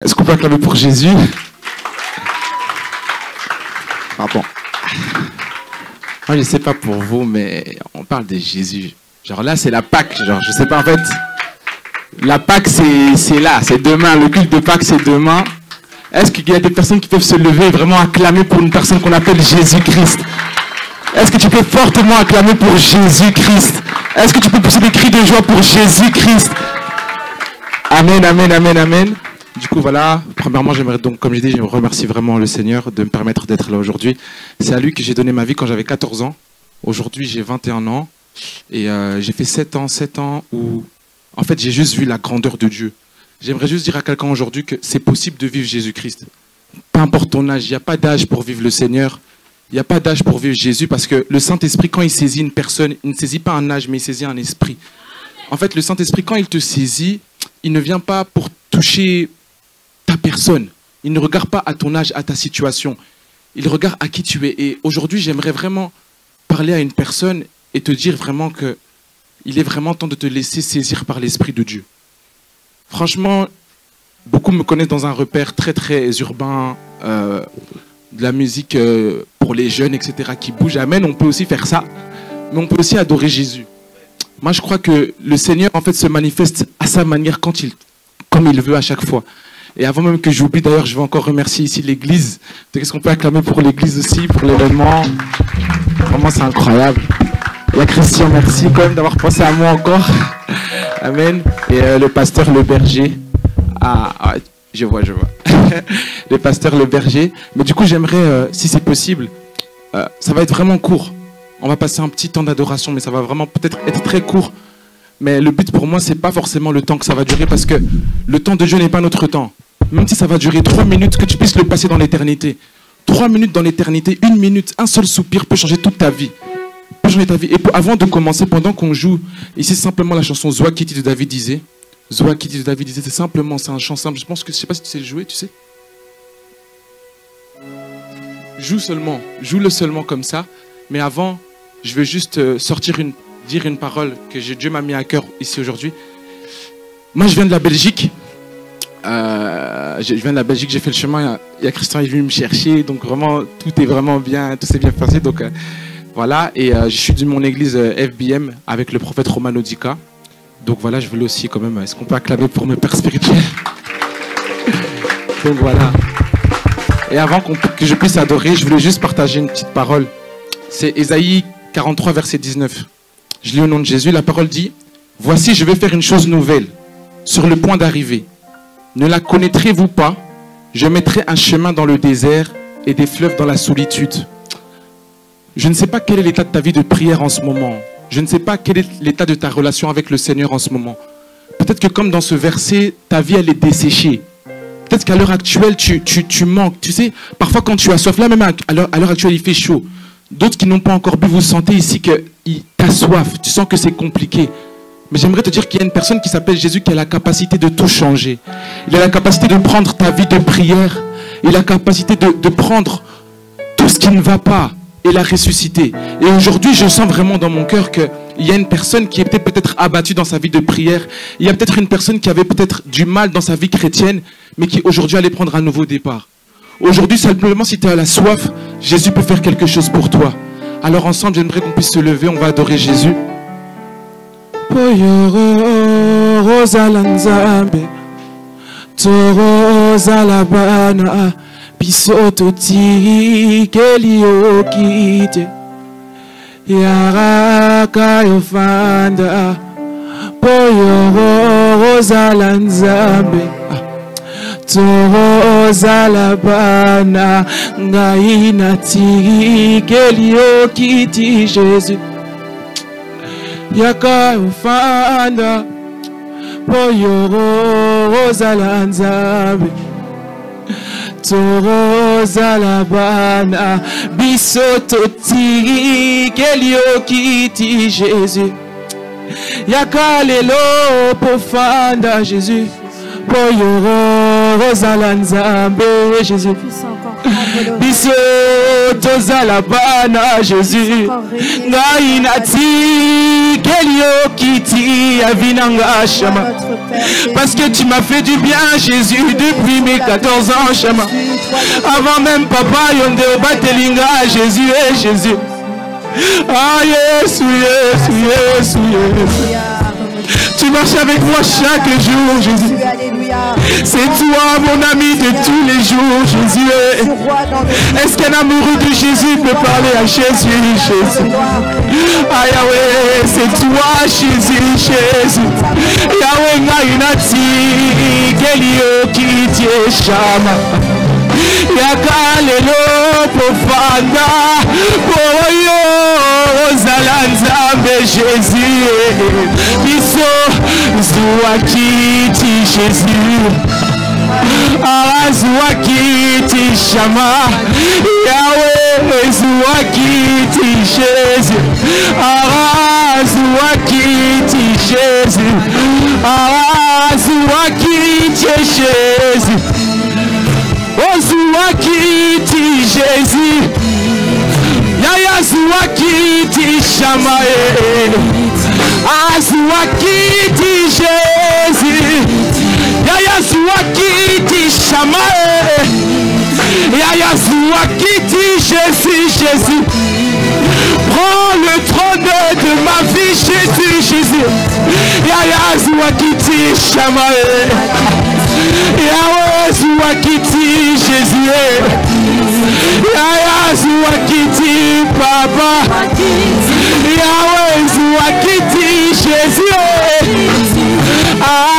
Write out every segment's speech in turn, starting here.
Est-ce qu'on peut acclamer pour Jésus? Pardon. Moi, je sais pas pour vous, mais on parle de Jésus. Genre là, c'est la Pâque. Genre, je sais pas, en fait, la Pâque, c'est là, c'est demain. Le culte de Pâque, c'est demain. Est-ce qu'il y a des personnes qui peuvent se lever et vraiment acclamer pour une personne qu'on appelle Jésus-Christ? Est-ce que tu peux fortement acclamer pour Jésus-Christ? Est-ce que tu peux pousser des cris de joie pour Jésus-Christ? Amen, amen, amen, amen. Du coup, voilà, premièrement, j'aimerais donc, comme j'ai dit, je remercie vraiment le Seigneur de me permettre d'être là aujourd'hui. C'est à lui que j'ai donné ma vie quand j'avais 14 ans. Aujourd'hui, j'ai 21 ans. Et j'ai fait 7 ans où, en fait, j'ai juste vu la grandeur de Dieu. J'aimerais juste dire à quelqu'un aujourd'hui que c'est possible de vivre Jésus-Christ. Peu importe ton âge, il n'y a pas d'âge pour vivre le Seigneur. Il n'y a pas d'âge pour vivre Jésus parce que le Saint-Esprit, quand il saisit une personne, il ne saisit pas un âge, mais il saisit un esprit. En fait, le Saint-Esprit, quand il te saisit, il ne vient pas pour toucher ta personne. Il ne regarde pas à ton âge, à ta situation. Il regarde à qui tu es. Et aujourd'hui, j'aimerais vraiment parler à une personne et te dire vraiment que il est vraiment temps de te laisser saisir par l'Esprit de Dieu. Franchement, beaucoup me connaissent dans un repère très très urbain, de la musique pour les jeunes, etc., qui bouge. Amen, on peut aussi faire ça, mais on peut aussi adorer Jésus. Moi, je crois que le Seigneur, en fait, se manifeste à sa manière comme il veut à chaque fois. Et avant même que j'oublie, d'ailleurs, je veux encore remercier ici l'Église. Qu'est-ce qu'on peut acclamer pour l'Église aussi, pour l'événement? Vraiment, c'est incroyable. Il y a Christian, merci quand même d'avoir pensé à moi encore. Amen. Et le pasteur Le Berger. Ah, je vois. Le pasteur Le Berger. Mais du coup, j'aimerais, si c'est possible, ça va être vraiment court. On va passer un petit temps d'adoration, mais ça va vraiment peut-être être très court. Mais le but pour moi, c'est pas forcément le temps que ça va durer, parce que le temps de Dieu n'est pas notre temps. Même si ça va durer 3 minutes, que tu puisses le passer dans l'éternité. 3 minutes dans l'éternité, 1 minute, un seul soupir peut changer toute ta vie. Peut changer ta vie. Et avant de commencer, pendant qu'on joue, ici simplement la chanson Zoa Kitty de David disait. Zoa Kitty de David disait, c'est un chant simple. Je sais pas si tu sais le jouer, tu sais. Joue-le seulement comme ça. Mais avant, je veux juste dire une parole que Dieu m'a mis à cœur ici aujourd'hui. Moi, je viens de la Belgique. J'ai fait le chemin. Il y a Christian, il est venu me chercher. Donc vraiment, tout est vraiment bien, tout s'est bien passé. Donc voilà. Et je suis de mon église FBM avec le prophète Romano Dika. Donc voilà, je voulais aussi quand même. Est-ce qu'on peut acclamer pour mes pères spirituels? Donc voilà. Et avant que je puisse adorer, je voulais juste partager une petite parole. C'est Ésaïe 43, verset 19. Je lis au nom de Jésus, la parole dit: « Voici, je vais faire une chose nouvelle, sur le point d'arriver. Ne la connaîtrez-vous pas? Je mettrai un chemin dans le désert et des fleuves dans la solitude. » Je ne sais pas quel est l'état de ta vie de prière en ce moment. Je ne sais pas quel est l'état de ta relation avec le Seigneur en ce moment. Peut-être que comme dans ce verset, ta vie elle est desséchée. Peut-être qu'à l'heure actuelle, tu manques. Tu sais, parfois quand tu as soif, là même à l'heure actuelle, il fait chaud. D'autres qui n'ont pas encore bu, vous sentez ici que tu as soif, tu sens que c'est compliqué. Mais j'aimerais te dire qu'il y a une personne qui s'appelle Jésus qui a la capacité de tout changer. Il a la capacité de prendre ta vie de prière. Il a la capacité de prendre tout ce qui ne va pas et la ressusciter. Et aujourd'hui, je sens vraiment dans mon cœur qu'il y a une personne qui était peut-être abattue dans sa vie de prière. Il y a peut-être une personne qui avait peut-être du mal dans sa vie chrétienne, mais qui aujourd'hui allait prendre un nouveau départ. Aujourd'hui, simplement, si tu as la soif, Jésus peut faire quelque chose pour toi. Alors ensemble, j'aimerais qu'on puisse se lever, on va adorer Jésus. Toroza labana ngaina tikelio kiti Jésus yaka ufanda poyoroza lanzabe toroza labana bisoto tikelio kiti Jésus yaka lelo pofanda Jésus Poyoro Rosalanzambe Jésus puissant encore biso tozala bana Jésus ngai nati kelio kiti avinanga chama parce que tu m'as fait du bien Jésus depuis mes 14 ans chama avant même papa yonde obatelinga Jésus et Jésus ah Yesu Yesu Yesu Yesu. Tu marches avec moi chaque jour, Jésus. C'est toi, mon ami de tous les jours, Jésus. Est-ce qu'un amoureux de Jésus peut parler à Jésus, Jésus? Ah Yahweh, c'est toi, Jésus, Jésus. Yahweh, Nainati, Gelio, Kiti, Shama. Yakalelo, Pofanda, Poyo, Zalanzambe, Jésus. Zouakiti Jésus Zouakiti Shama Yahweh Zouakiti Jésus Zouakiti Jésus Zouakiti Jésus Zouakiti Jésus Yaya Zouakiti Shama Zouakiti Jésus Yaya Zouakiti Shama Yaya Zouakiti Jésus Jésus prends le trône de ma vie Jésus Jésus Yaya Zouakiti Shama Yahweh Zouakiti Jésus Yaya Zouakiti Papa Yahweh Zouakiti Jésus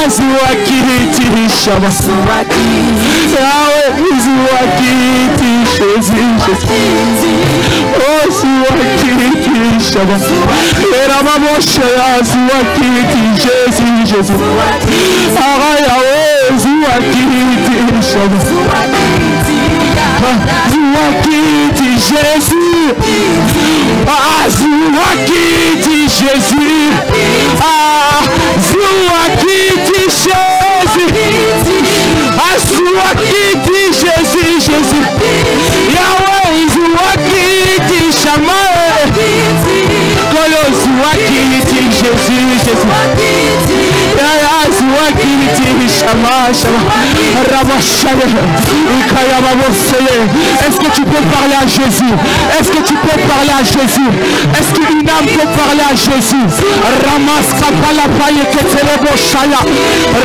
Zouakiti Shama Yahweh Zouakiti Jésus Oh Zouakiti Shama Eramamoshe Zouakiti Jésus Jésus Yahweh Zouakiti Shama Zouakiti Jésus Zouakiti Jésus Zouakiti Jésus Zouakiti Jésus Jésus Yahweh Zouakiti Shama Kolo Zouakiti Jésus Jésus Yahweh Zouakiti Shama Shama Ramashale Ikayama Mosele. Est-ce que tu peux parler à Jésus? Est-ce que tu peux parler à Jésus? Est-ce qu'une âme peut parler à Jésus? Ramaskapala paye ketelebo shaya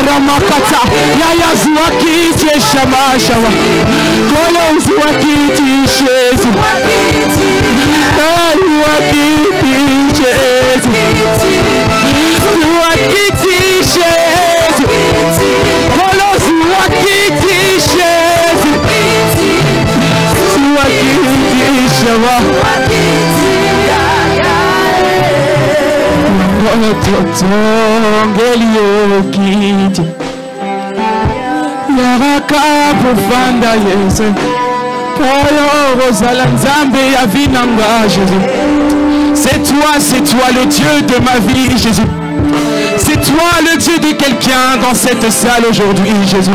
Ramakata Yaya Zouakiti Shama Shama Kolo Zouakiti Jésus Zouakiti Jésus Zouakiti Jésus Kolo Zouakiti Jésus Zouakiti Shama Gelio Kiti Yaraka Pofanda Yesu Koyo Rosala Nzambe Yavinanga Jésus. C'est toi le Dieu de ma vie Jésus. C'est toi le Dieu de quelqu'un dans cette salle aujourd'hui Jésus.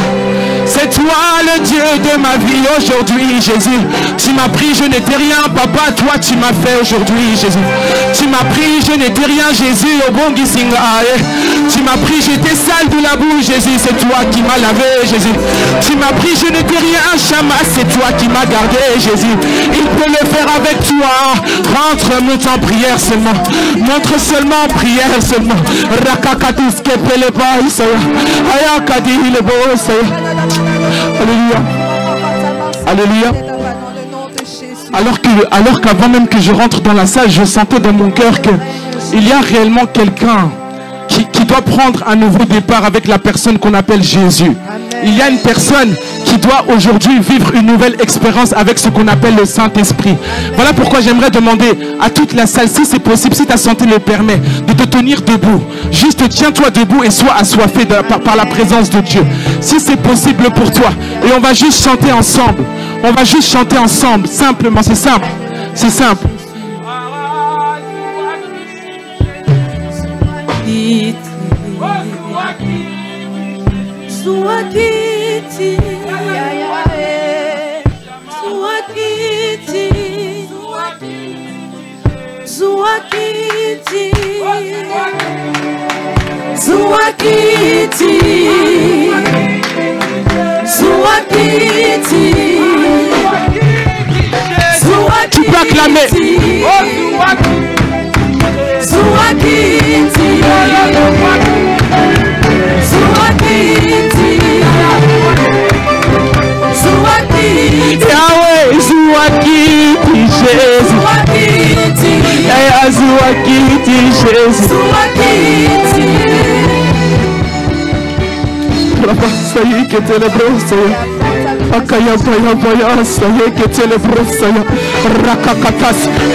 C'est toi le Dieu de ma vie aujourd'hui Jésus. Tu m'as pris, je n'étais rien papa, toi tu m'as fait aujourd'hui Jésus. Tu m'as pris, je n'étais rien Jésus au bon Gisingae. Tu m'as pris, j'étais sale de la boue Jésus, c'est toi qui m'as lavé Jésus. Tu m'as pris, je n'étais rien Shama, c'est toi qui m'as gardé Jésus. Il peut le faire avec toi. Rentre, monte en prière seulement. Montre seulement en prière seulement. Rakakatis kepeleba isaya. Ayakadi ilebo isaya. Alléluia. Alléluia. Alors qu'avant même que je rentre dans la salle, je sentais dans mon cœur qu'il y a réellement quelqu'un qui doit prendre un nouveau départ avec la personne qu'on appelle Jésus. Amen. Il y a une personne qui doit aujourd'hui vivre une nouvelle expérience avec ce qu'on appelle le Saint-Esprit. Voilà pourquoi j'aimerais demander à toute la salle, si c'est possible, si ta santé le permet, de te tenir debout. Juste tiens-toi debout et sois assoiffé par la présence de Dieu. Si c'est possible pour toi. Et on va juste chanter ensemble. On va juste chanter ensemble. Simplement, c'est simple. C'est simple. Zouakiti, Tu peux acclamer. Yahweh, Zouakiti, Jésus. Yahweh, Zouakiti, Jésus.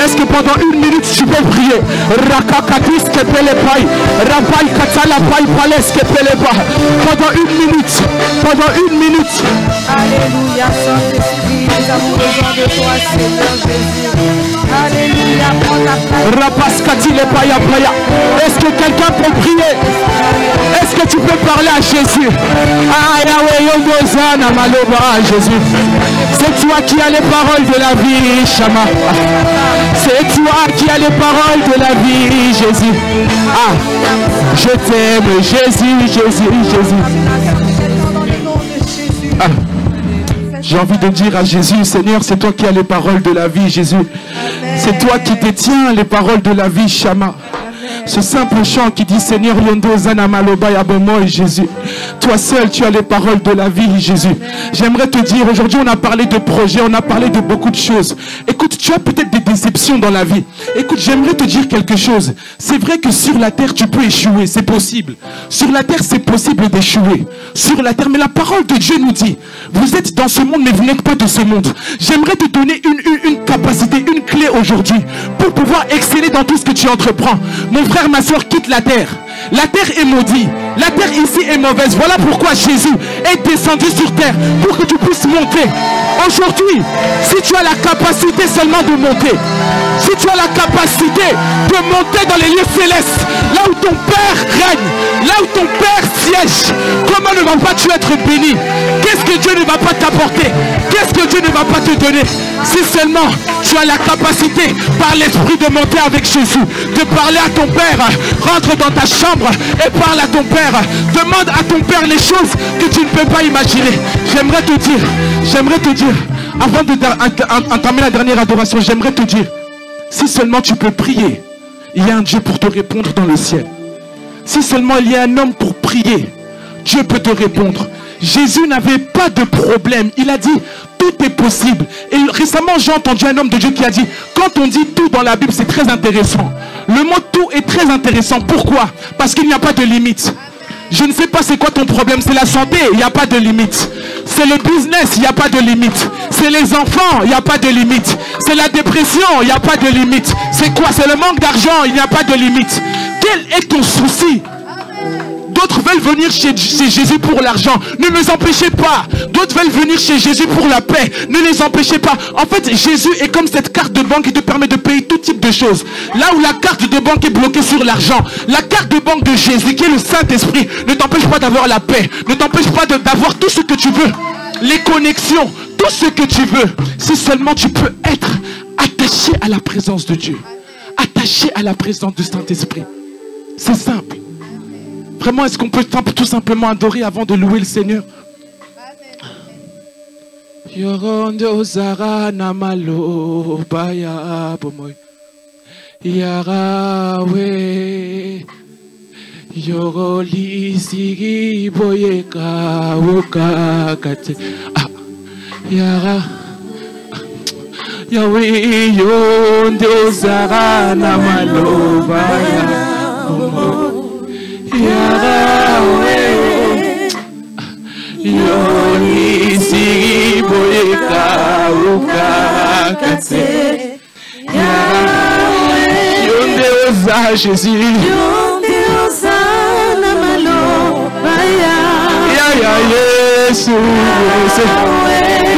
Est-ce que pendant une minute tu peux prier? Pendant une minute. Alléluia, Saint-Esprit, nous avons besoin de toi, Seigneur Jésus. Alléluia, prends ta place. Est-ce que quelqu'un peut prier? Est-ce que tu peux parler à Jésus? Ah, Yahweh, Yondozana, Maloba, Jésus. C'est toi qui as les paroles de la vie, Shama. C'est toi qui as les paroles de la vie, Jésus. Ah, je t'aime, Jésus, Jésus, Jésus. Ah. J'ai envie de dire à Jésus, Seigneur, c'est toi qui as les paroles de la vie, Jésus. C'est toi qui détiens les paroles de la vie, Shama. Ce simple chant qui dit Seigneur Yondo Zanamaloba Yabomoy, Jésus. Toi seul tu as les paroles de la vie, Jésus. J'aimerais te dire, aujourd'hui on a parlé de projets, on a parlé de beaucoup de choses. Écoute, tu as peut-être des déceptions dans la vie. Écoute, j'aimerais te dire quelque chose. C'est vrai que sur la terre tu peux échouer, c'est possible. Sur la terre c'est possible d'échouer. Sur la terre, mais la parole de Dieu nous dit, vous êtes dans ce monde mais vous n'êtes pas de ce monde. J'aimerais te donner une capacité, une clé aujourd'hui pour pouvoir exceller dans tout ce que tu entreprends. Mon frère, ma soeur, quitte la terre. La terre est maudite. La terre ici est mauvaise. Voilà pourquoi Jésus est descendu sur terre. Pour que tu puisses monter. Aujourd'hui, si tu as la capacité seulement de monter. Si tu as la capacité de monter dans les lieux célestes. Là où ton Père règne. Là où ton Père siège. Comment ne vas-tu être béni? Qu'est-ce que Dieu ne va pas t'apporter? Qu'est-ce que Dieu ne va pas te donner? Si seulement tu as la capacité par l'Esprit de monter avec Jésus. De parler à ton Père. Rentre dans ta chambre et parle à ton Père. Demande à ton Père les choses que tu ne peux pas imaginer. J'aimerais te dire, avant d'entamer la dernière adoration, j'aimerais te dire, si seulement tu peux prier, il y a un Dieu pour te répondre dans le ciel. Si seulement il y a un homme pour prier, Dieu peut te répondre. Jésus n'avait pas de problème. Il a dit, tout est possible. Et récemment, j'ai entendu un homme de Dieu qui a dit, quand on dit tout dans la Bible, c'est très intéressant. Le mot tout est très intéressant. Pourquoi? Parce qu'il n'y a pas de limite. Je ne sais pas c'est quoi ton problème. C'est la santé, il n'y a pas de limite. C'est le business, il n'y a pas de limite. C'est les enfants, il n'y a pas de limite. C'est la dépression, il n'y a pas de limite. C'est quoi? C'est le manque d'argent, il n'y a pas de limite. Quel est ton souci? D'autres veulent venir chez Jésus pour l'argent. Ne les empêchez pas. D'autres veulent venir chez Jésus pour la paix. Ne les empêchez pas. En fait, Jésus est comme cette carte de banque qui te permet de payer tout type de choses. Là où la carte de banque est bloquée sur l'argent, la carte de banque de Jésus, qui est le Saint-Esprit, ne t'empêche pas d'avoir la paix. Ne t'empêche pas d'avoir tout ce que tu veux. Les connexions, tout ce que tu veux. Si seulement tu peux être attaché à la présence de Dieu. Attaché à la présence du Saint-Esprit. C'est simple. Vraiment, est-ce qu'on peut tout simplement adorer avant de louer le Seigneur? Yorondo Zara Namalo Baya Bomoy Yarawe Yoroli Sigi Boyeka Woka Kate Yara Yahweh Yondo Zara Namalo Baya Bomoy Yahweh, Yoni si boyeka uka kate. Yahweh, Yonde oza Jésus. Yonde oza namalo baya. Ya Yesu,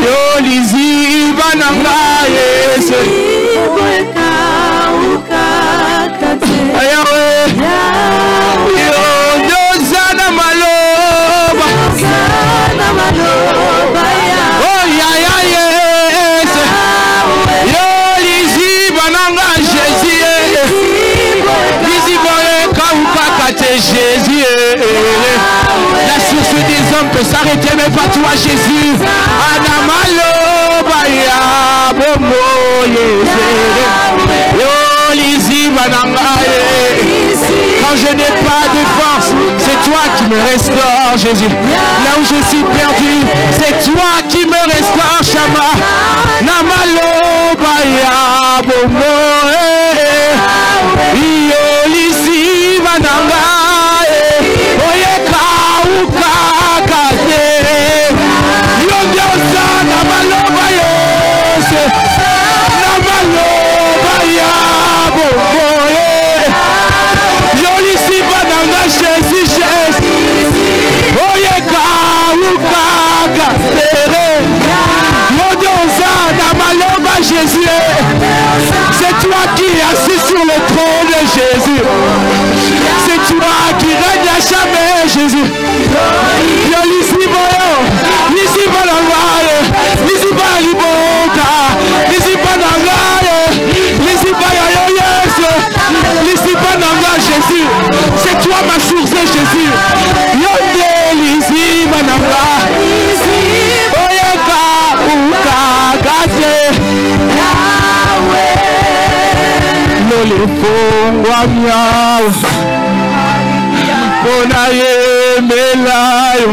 Yoni si bananga Yesu. Boyeka uka kate. Yahweh. pas toi Jésus. Anamalo baya bomo yezere. Yolizi banangaye. Quand je n'ai pas de force, c'est toi qui me restaure, Jésus. Là où je suis perdu, c'est toi qui me restaure, Shama. Namalo baya bomo yolizi banangaye. Oyeka ukakate. Yondiosa namalo baya. Namalo baya bomo. Yolizi bananga Jésus, Jésus. Oyeka ukakate. Yondiosa namalo baya Jésus. C'est toi qui es assis sur le trône de Jésus. C'est toi qui règne à jamais, Jésus. Yo lisi boyo, lisi banangaye, lisi banalibota, lisi banangaye, lisi bayayo Yesu, lisi bananga Jésus. C'est toi ma source, Jésus. Yonde lisi bananga, oyeka ukagate. Lolefongwa miao Kona yemelayo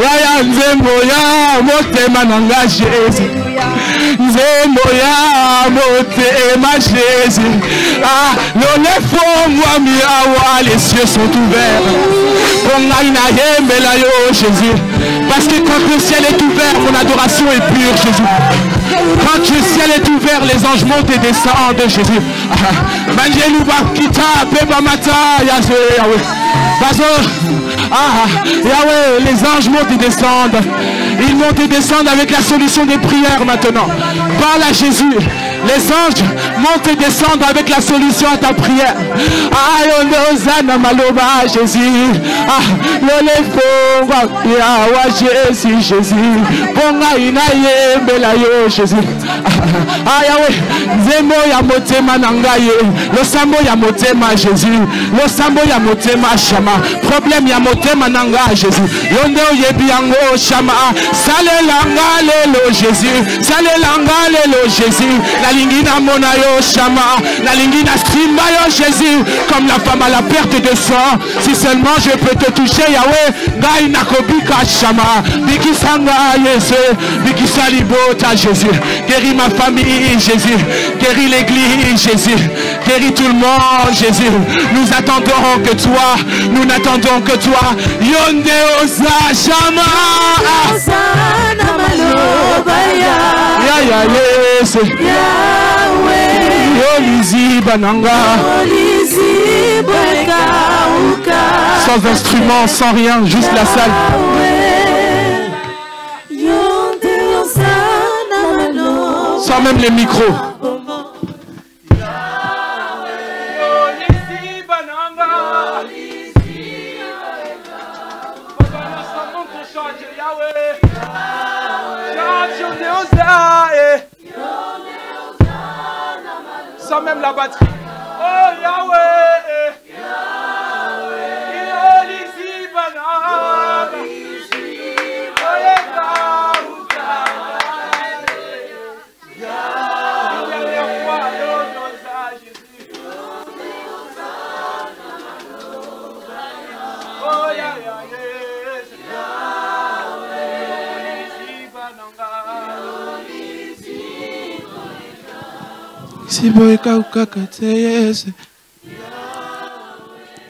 Yaya nzembo ya motema nanga Jésus Nzembo ya motema Jésus Ah, lolefongwa miao les cieux sont ouverts Kona ina yemelayo Jésus Parce que quand le ciel est ouvert, mon adoration est pure Jésus. Quand le ciel est ouvert, les anges montent et descendent, Jésus. Yahweh, les anges montent et descendent. Ils montent et descendent avec la solution des prières maintenant. Parle à Jésus. Les anges montent et descendent avec la solution à ta prière. Jésus. Jésus, Jésus. Jésus. Yahweh, Zemo ya motema nangaye, le sambo ya motema Jésus, le sambo ya motema Shama, problème ya motema nanga Jésus, yonde oyebi yango Shama, sale langa lelo Jésus, sale langa lelo Jésus, la lingina mona yo Shama, la lingina simba yo Jésus, comme la femme à la perte de sang, si seulement je peux te toucher Yahweh, gai nakobika Shama, biki sanga Yesu, biki salibota Jésus, guéris ma famille Jésus, guéris l'église Jésus, guéris tout le monde Jésus, nous attendons que toi, nous n'attendons que toi, Yonde Osa Shama Ya ya yes Yolizi Bananga sans instrument, sans rien, juste la salle. Sans même les micros. Sans même la batterie. Oh Yahweh.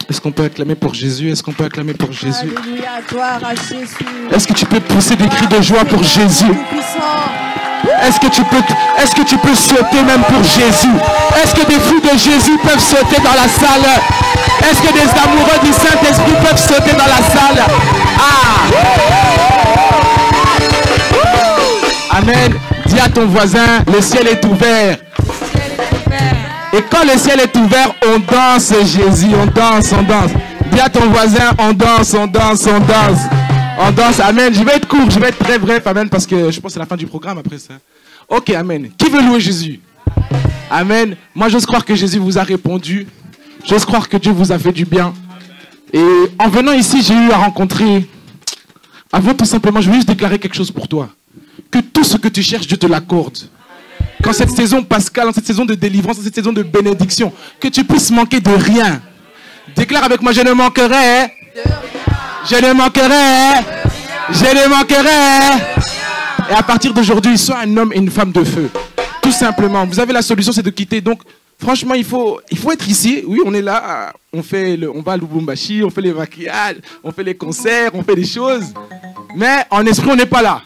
Est-ce qu'on peut acclamer pour Jésus? Est-ce qu'on peut acclamer pour Jésus? Est-ce que tu peux pousser des cris de joie pour Jésus? Est-ce que tu peux sauter même pour Jésus? Est-ce que des fous de Jésus peuvent sauter dans la salle? Est-ce que des amoureux du Saint-Esprit peuvent sauter dans la salle? Amen. Dis à ton voisin, le ciel est ouvert. Et quand le ciel est ouvert, on danse Jésus, on danse, on danse. Dis à ton voisin, on danse, on danse, on danse. On danse, amen. Je vais être court, je vais être très bref, amen, parce que je pense que c'est la fin du programme après ça. Ok, amen. Qui veut louer Jésus? Amen. Moi, j'ose croire que Jésus vous a répondu. J'ose croire que Dieu vous a fait du bien. Et en venant ici, j'ai eu à rencontrer Avant tout simplement, je veux juste déclarer quelque chose pour toi. Que tout ce que tu cherches, Dieu te l'accorde. Qu'en cette saison pascale, en cette saison de délivrance, en cette saison de bénédiction, que tu puisses manquer de rien. Déclare avec moi, je ne manquerai. Je ne manquerai. Je ne manquerai. Et à partir d'aujourd'hui, sois un homme et une femme de feu. Tout simplement. Vous avez la solution, c'est de quitter. Donc, franchement, il faut être ici. Oui, on est là. On va à Lubumbashi, on fait les maquillages, on fait les concerts, on fait des choses. Mais en esprit, on n'est pas là.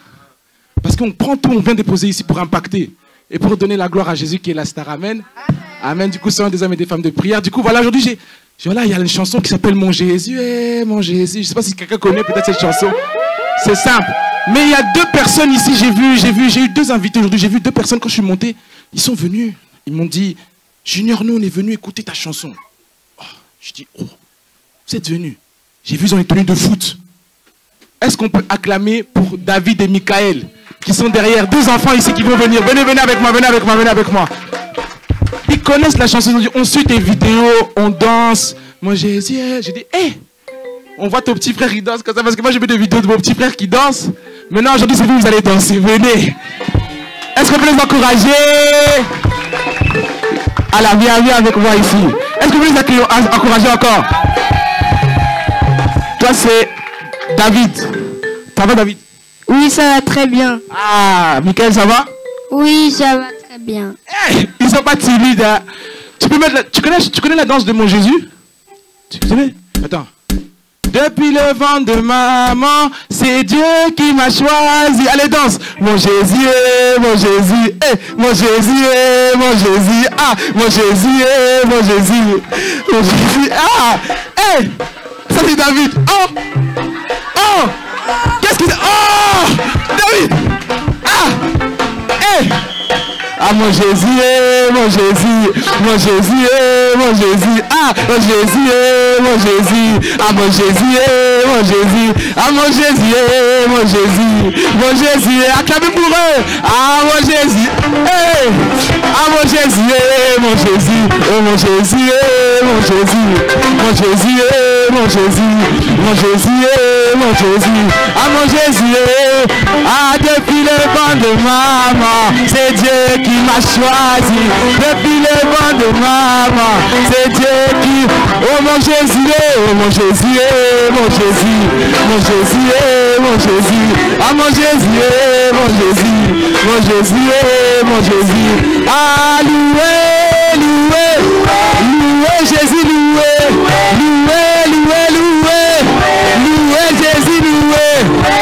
Parce qu'on prend tout, on vient déposer ici pour impacter. Et pour donner la gloire à Jésus qui est la star. Amen. Amen. Du coup, c'est un des hommes et des femmes de prière. Du coup, voilà, aujourd'hui, il y a une chanson qui s'appelle Mon Jésus. Mon Jésus. Je ne sais pas si quelqu'un connaît peut-être cette chanson. C'est simple. Mais il y a 2 personnes ici, j'ai eu 2 invités aujourd'hui. J'ai vu 2 personnes quand je suis monté. Ils sont venus. Ils m'ont dit, Junior, nous, on est venus écouter ta chanson. Oh, je dis, oh, vous êtes venus. J'ai vu, ils ont une tenue de foot. Est-ce qu'on peut acclamer pour David et Michael qui sont derrière, 2 enfants ici qui vont venir. Venez avec moi, venez avec moi, venez avec moi. Ils connaissent la chanson, ils ont dit, on suit tes vidéos, on danse. Moi, j'ai dit, hé, on voit ton petit frère qui danse comme ça, parce que moi, j'ai vu des vidéos de mon petit frère qui danse. Maintenant, aujourd'hui, c'est vous, vous allez danser, venez. Est-ce qu'on peut les encourager? Alors, viens avec moi ici. Est-ce que vous les encourager encore? Toi, c'est David. Ça va, David? Oui, ça va très bien. Ah, Michael, ça va? Oui, ça va très bien. Hey, ils sont pas timides, hein. Tu connais la danse de mon Jésus? Tu connais? Attends. Depuis le ventre de maman, c'est Dieu qui m'a choisi. Allez, danse. Mon Jésus, mon Jésus, mon Jésus, mon Jésus, ah, mon Jésus, mon Jésus, mon Jésus, ah, ça c'est David. Oh, oh, qu'est-ce que c'est? Oh, David, ah, mon Jésus, mon Jésus, mon Jésus, mon Jésus, ah, mon Jésus, mon Jésus, ah, mon Jésus, mon Jésus, ah, mon Jésus, mon Jésus, mon Jésus, acclamez pour eux, ah, mon Jésus, ah, mon Jésus, mon Jésus, oh, mon Jésus, mon Jésus, mon Jésus, mon Jésus, mon Jésus, mon Jésus, ah, mon Jésus, ah, depuis le ventre de maman, c'est Dieu qui m'a choisi. Depuis le ventre de maman, c'est Dieu qui... Oh mon Jésus, oh mon Jésus, mon Jésus, mon Jésus, mon Jésus, ah mon Jésus, mon Jésus, mon Jésus, mon Jésus, ah loué, loué, loué Jésus, loué, loué, loué, loué, loué Jésus, loué,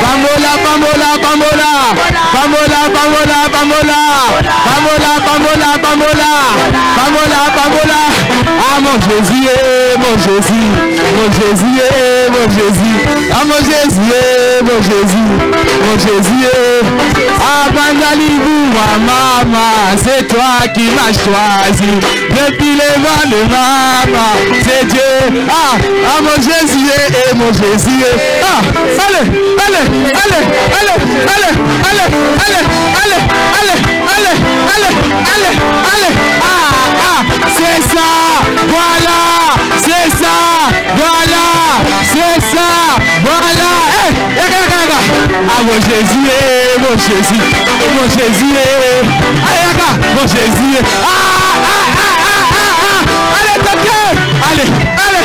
Pamola, Pamola, Pamola, Pamola, Pamola, Pamola, Pamola, Pamola, Pamola, Pamola, Pamola, ah mon Jésus, mon Jésus, mon Jésus, mon Jésus, ah mon Jésus, mon Jésus, mon Jésus, ah Bangalibou, ma maman, c'est toi qui m'as choisi, depuis le vent de maman, c'est Dieu, ah mon Jésus, mon Jésus, ah, allez, allez, allez, allez, allez, allez, allez, allez, allez, allez, allez, allez, allez, c'est ça, voilà, c'est ça, voilà, c'est ça, voilà, ah mon Jésus, mon Jésus, mon Jésus, mon Jésus, allez, toquez, allez, allez,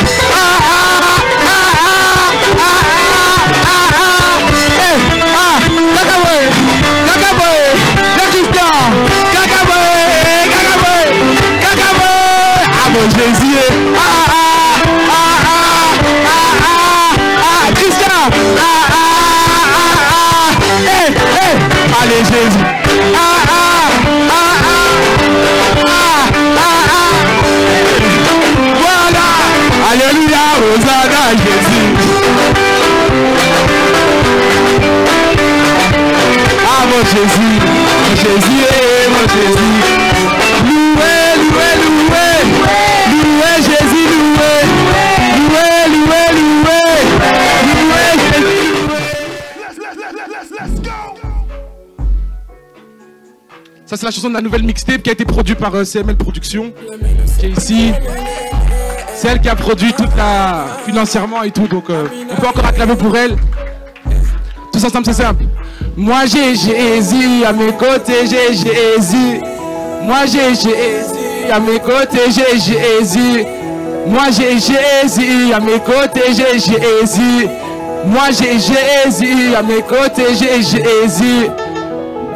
mon Jésus, Christian, allez Jésus, voilà, alléluia, Hosanna Jésus, ah mon Jésus, mon Jésus, mon Jésus, loué, loué, loué. Loué Jésus, loué, loué, loué, loué, loué Jésus, loué. Ça c'est la chanson de la nouvelle mixtape qui a été produite par CML Productions, qui est ici. C'est elle qui a produit toute la financièrement et tout, donc on peut encore acclamer pour elle. Tout tous ensemble, c'est simple. Moi j'ai Jésus à mes côtés, j'ai Jésus. Moi j'ai Jésus à mes côtés, j'ai Jésus. Moi j'ai Jésus à mes côtés, j'ai Jésus. Moi j'ai Jésus à mes côtés, j'ai Jésus.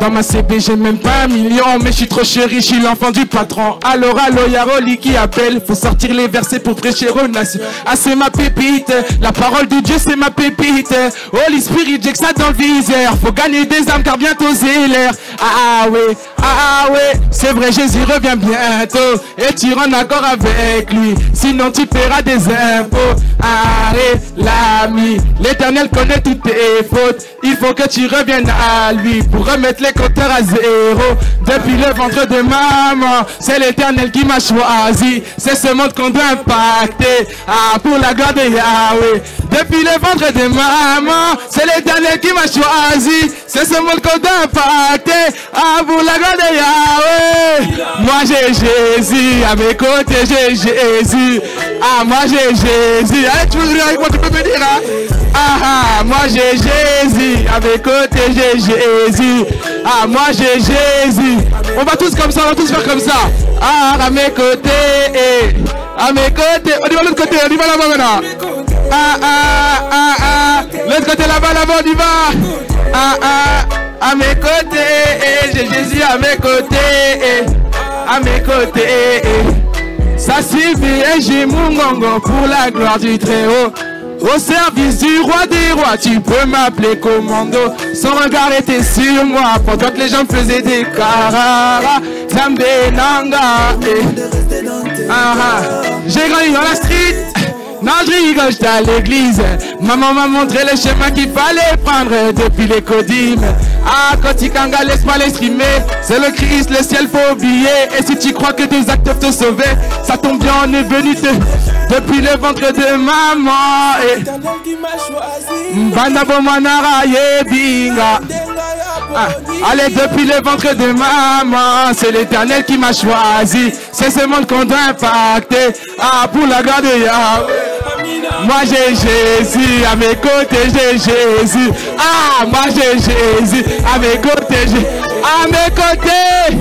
Dans ma CB j'ai même pas 1 million, mais je suis trop chéri, je suis l'enfant du patron. Alors y'a Rolly qui appelle, faut sortir les versets pour prêcher aux nations. Ah c'est ma pépite, la parole de Dieu c'est ma pépite. Holy Spirit j'ai que ça dans le viseur, faut gagner des âmes car bientôt c'est l'heure. Ah ouais, c'est vrai Jésus revient bientôt, et tu rends accord avec lui, sinon tu paieras des impôts. Arrête l'ami, l'Éternel connaît toutes tes fautes, il faut que tu reviennes à lui pour remettre les compteurs à zéro. Depuis le ventre de maman, c'est l'Éternel qui m'a choisi. C'est ce monde qu'on doit impacter. Ah, pour la gloire de Yahweh. Depuis le ventre de maman, c'est l'Éternel qui m'a choisi. C'est ce monde qu'on doit impacter. Ah, pour la gloire de Yahweh. Moi j'ai Jésus à mes côtés, j'ai Jésus. Ah, moi j'ai Jésus. Allez, tu veux venir avec moi, tu peux venir, hein? Ah, moi j'ai Jésus à mes côtés, j'ai Jésus. Ah, moi j'ai Jésus. On va tous comme ça, on va tous faire comme ça. Ah, à mes côtés, à mes côtés. On y va de l'autre côté, on y va là-bas maintenant. L'autre côté là-bas, on y va. À mes côtés, j'ai Jésus à mes côtés. À mes côtés. Ça suffit et j'ai mon gongo pour la gloire du Très-Haut. Au service du roi des rois, tu peux m'appeler commando. Son regard était sur moi pendant que les gens faisaient des carara. Zambé Nanga. J'ai grandi dans la street. Non, je rigole, j'étais à l'église. Maman m'a montré le chemin qu'il fallait prendre depuis les codimes. Ah, quand Ikanga, laisse pas l'exprimer. C'est le Christ, le ciel, faut oublier. Et si tu crois que tes actes peuvent te sauver, ça tombe bien, on est venu depuis le ventre de maman. Mbanda Bomanara Yebinga. Allez, depuis le ventre de maman, c'est l'Éternel qui m'a choisi. C'est ce monde qu'on doit impacter. Ah, pour la gloire de Yahweh. Moi j'ai Jésus à mes côtés, j'ai Jésus. Ah, moi j'ai Jésus à mes côtés, à mes côtés.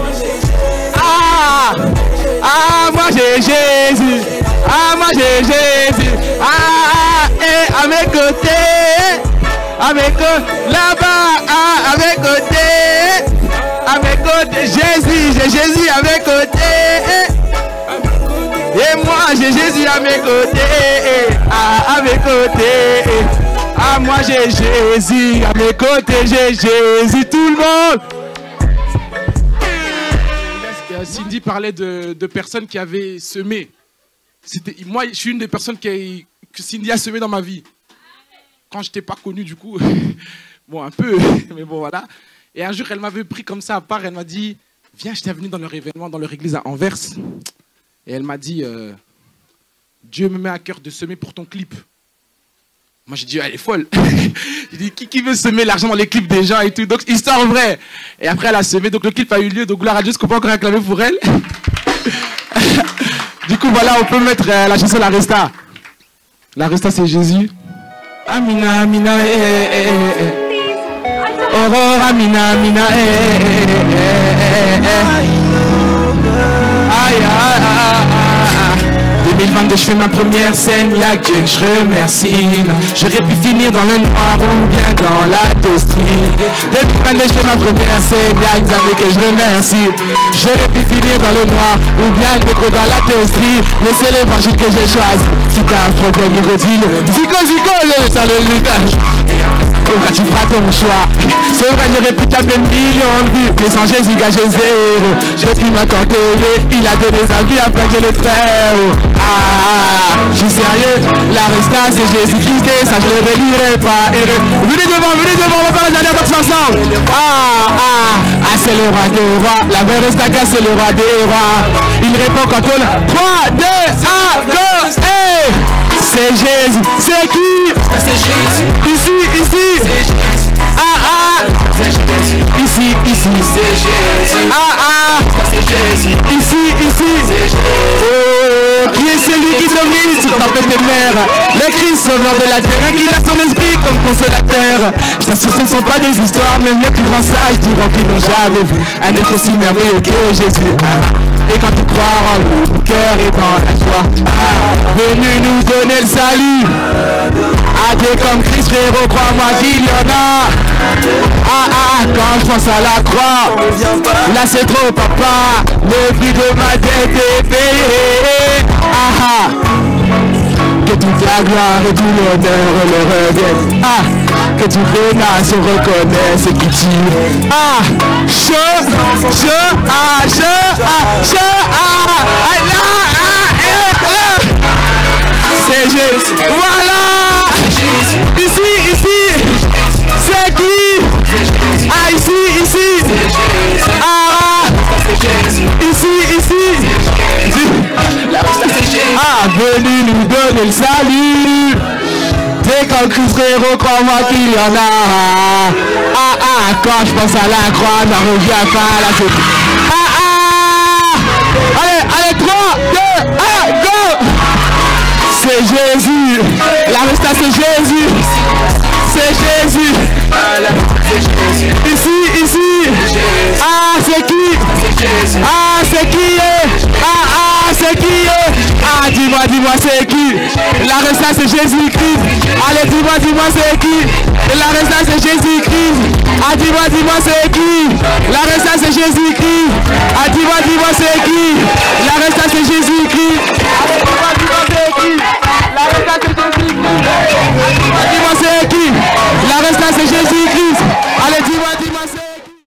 Moi j'ai Jésus. Ah, moi j'ai Jésus. Et à mes côtés. À mes côtés, là-bas, à mes côtés. À mes côtés, Jésus, j'ai Jésus à mes côtés. Et moi j'ai Jésus à mes côtés, à mes côtés. Ah, moi j'ai Jésus à mes côtés, j'ai Jésus, tout le monde. Cindy parlait de personnes qui avaient semé. Moi, je suis une des personnes que Cindy a semé dans ma vie. Quand je n'étais pas connu, du coup, bon, un peu, mais bon, voilà. Et un jour, elle m'avait pris comme ça à part, elle m'a dit, viens, je t'ai venu dans leur événement, dans leur église à Anvers. Et elle m'a dit, Dieu me met à cœur de semer pour ton clip. Moi, j'ai dit, elle est folle. J'ai dit, qui veut semer l'argent dans les clips des gens et tout. Donc, histoire vraie. Et après, elle a semé, donc le clip a eu lieu. Donc, gloire à Dieu, ce qu'on peut encore réclamer pour elle. Du coup, voilà, on peut mettre la chanson La Resta. La Resta, c'est Jésus. Amina, Amina, Aurore, Amina, Amina, Aïe, aïe, aïe. 2022, je fais ma première scène, y'a que Dieu que je remercie. J'aurais pu finir dans le noir ou bien dans la tostrie. 2022, je fais ma première scène, y'a que Dieu que je remercie. J'aurais pu finir dans le noir ou bien le dans la tostrie. Mais c'est l'évangile que j'ai choisi. Si t'as un problème, il redit-le. Zico, le salut, tu feras ton choix. C'est vrai, j'aurais pu taper 1 million de vues, mais sans Jésus, gagé 0. J'ai pu m'accorder, il a donné sa vie après que je le frère. Je suis sérieux, la resta c'est Jésus-Christ, et ça je le relirai pas. Venez devant, on va faire les dernières boxe ensemble. C'est le roi des rois, la vraie resta c'est le roi des rois. Il répond quand on a 3, 2, 1, go, hey. C'est Jésus, c'est qui? C'est Jésus. Ici. C'est Jésus. C'est Jésus. Ici. C'est Jésus. C'est Jésus. Ici. C'est Jésus. Oh, qui est celui qui domine sur tempête des mers? Le Christ sauveur de la terre, qui a son esprit comme consolateur. Je t'assure, ce ne sont pas des histoires, même les plus grands sages diront qu'ils n'ont jamais vu un être aussi merveilleux que Jésus. Et quand tu crois en lui, ton cœur est dans la joie. Venu nous donner le salut. À Dieu comme Christ, frérot, crois-moi qu'il y en a. Quand je pense à la croix, là c'est trop, papa. Le prix de ma dette est payé. Que toute la gloire et tout l'honneur le reviennent. Que toute les nations reconnaissent qui tu es. C'est Jésus. Voilà. Ici. C'est qui? Ici. Venu nous donner le salut. Dès qu'on crie frérot, crois-moi qu'il y en a. Quand je pense à la croix, n'en reviens pas là. Allez, 3, 2, 1, go. C'est Jésus. La resta, c'est Jésus. C'est Jésus. Ici. C'est qui? C'est qui est? C'est qui est? Dis-moi c'est qui? La resta c'est Jésus-Christ. Allez dis-moi c'est qui? La resta c'est Jésus-Christ. Dis-moi c'est qui? La resta c'est Jésus-Christ. Dis-moi c'est qui? La resta c'est Jésus-Christ.